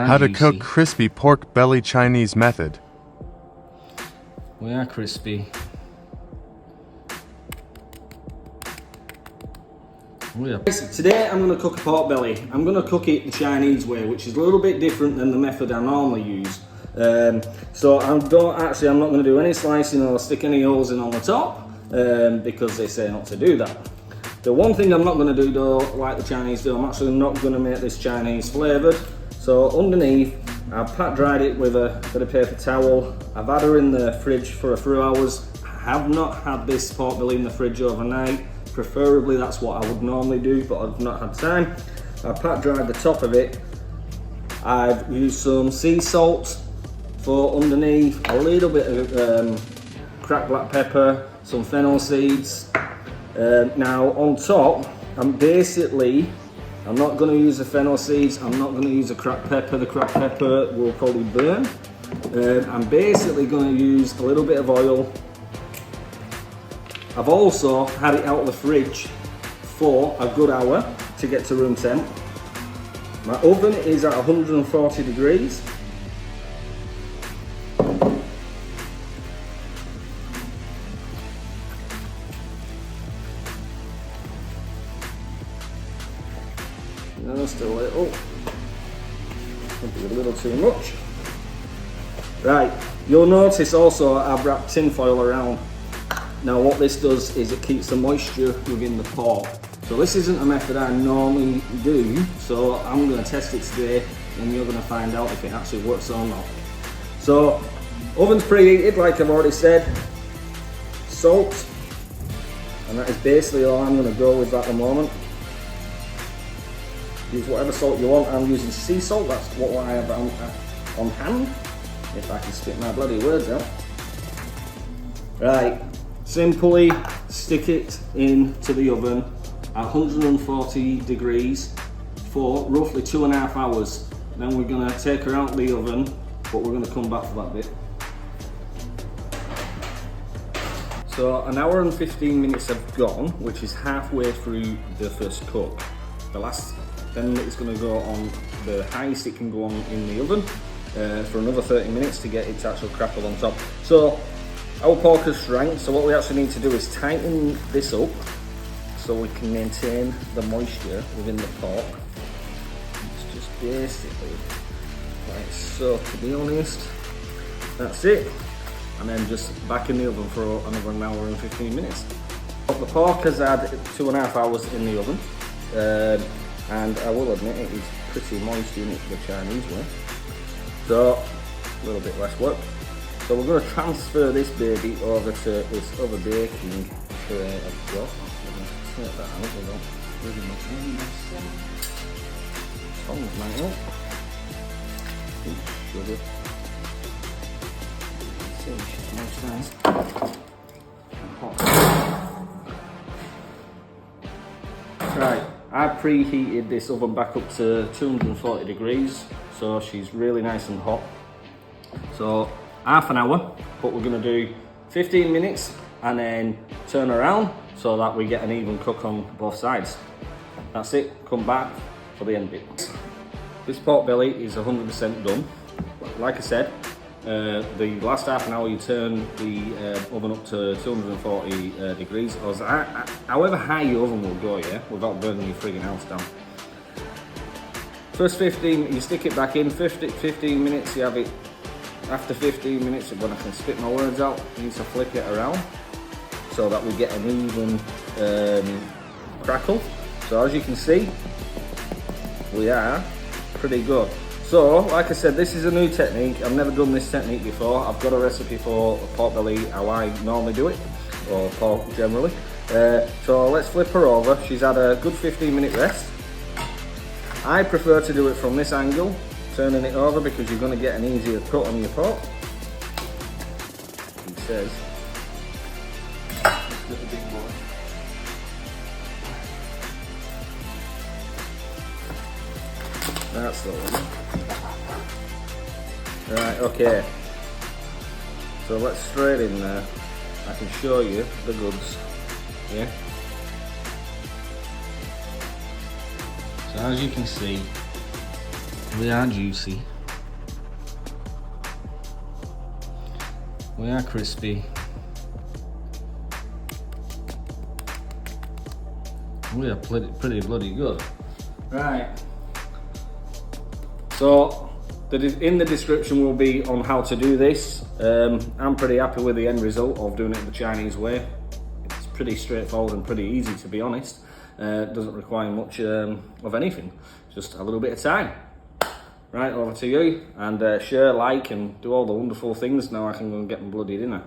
How to cook crispy pork belly Chinese method. We are crispy. Today I'm going to cook a pork belly. I'm going to cook it the Chinese way, which is a little bit different than the method I normally use. So I'm not going to do any slicing or stick any holes in on the top because they say not to do that. The one thing I'm not going to do though, like the Chinese do, I'm actually not going to make this Chinese flavoured. So underneath, I've pat dried it with a bit of paper towel. I've had her in the fridge for a few hours. I have not had this pork belly in the fridge overnight. Preferably that's what I would normally do, but I've not had time. I've pat dried the top of it. I've used some sea salt for underneath, a little bit of cracked black pepper, some fennel seeds. Now on top, I'm not going to use the fennel seeds, I'm not going to use the cracked pepper. The cracked pepper will probably burn. I'm basically going to use a little bit of oil. I've also had it out of the fridge for a good hour to get to room temp. My oven is at 140 degrees. Just a little, maybe a little too much. Right, you'll notice also I've wrapped tin foil around. Now what this does is it keeps the moisture within the pork. So this isn't a method I normally do, so I'm going to test it today and you're going to find out if it actually works or not. So oven's preheated like I've already said. Salt, and that is basically all I'm going to go with at the moment. Use whatever salt you want. I'm using sea salt, that's what I have on hand. If I can spit my bloody words out. Right, simply stick it into the oven at 140 degrees for roughly 2.5 hours. Then we're going to take her out of the oven, but we're going to come back for that bit. So an hour and 15 minutes have gone, which is halfway through the first cook. Then it's going to go on the highest it can go on in the oven for another 30 minutes to get it to actually crackle on top. So our pork has shrank, so what we actually need to do is tighten this up so we can maintain the moisture within the pork. It's just basically like so, to be honest. That's it. And then just back in the oven for another an hour and 15 minutes. The pork has had 2.5 hours in the oven. And I will admit it is pretty moist in it the Chinese way. So, a little bit less work. So we're going to transfer this baby over to this other baking tray as well. We're going to take that out without really much in this. Tongues might help. Sugar. See, she's most nice. And hot. Right. I preheated this oven back up to 240 degrees, so she's really nice and hot. So half an hour, but we're going to do 15 minutes and then turn around so that we get an even cook on both sides. That's it, come back for the end bit. This pork belly is 100% done. Like I said, the last half an hour you turn the oven up to 240 degrees, or however high your oven will go, yeah, without burning your friggin' house down. First 15, you stick it back in, 15 minutes you have it. After 15 minutes, when I can spit my words out, you need to flip it around so that we get an even crackle. So as you can see, we are pretty good. So, like I said, this is a new technique. I've never done this technique before. I've got a recipe for pork belly, how I normally do it, or pork generally. So let's flip her over. She's had a good 15-minute rest. I prefer to do it from this angle, turning it over, because you're going to get an easier cut on your pork. He says. Little big boy. That's the one. Right, okay. So let's straight in there. I can show you the goods. Yeah. So as you can see, they are juicy. We are crispy. We are pretty bloody good. Right. So, in the description will be on how to do this. I'm pretty happy with the end result of doing it the Chinese way. It's pretty straightforward and pretty easy, to be honest. It doesn't require much of anything, just a little bit of time. Right, over to you, and share, like, and do all the wonderful things. Now I can go and get my bloody dinner.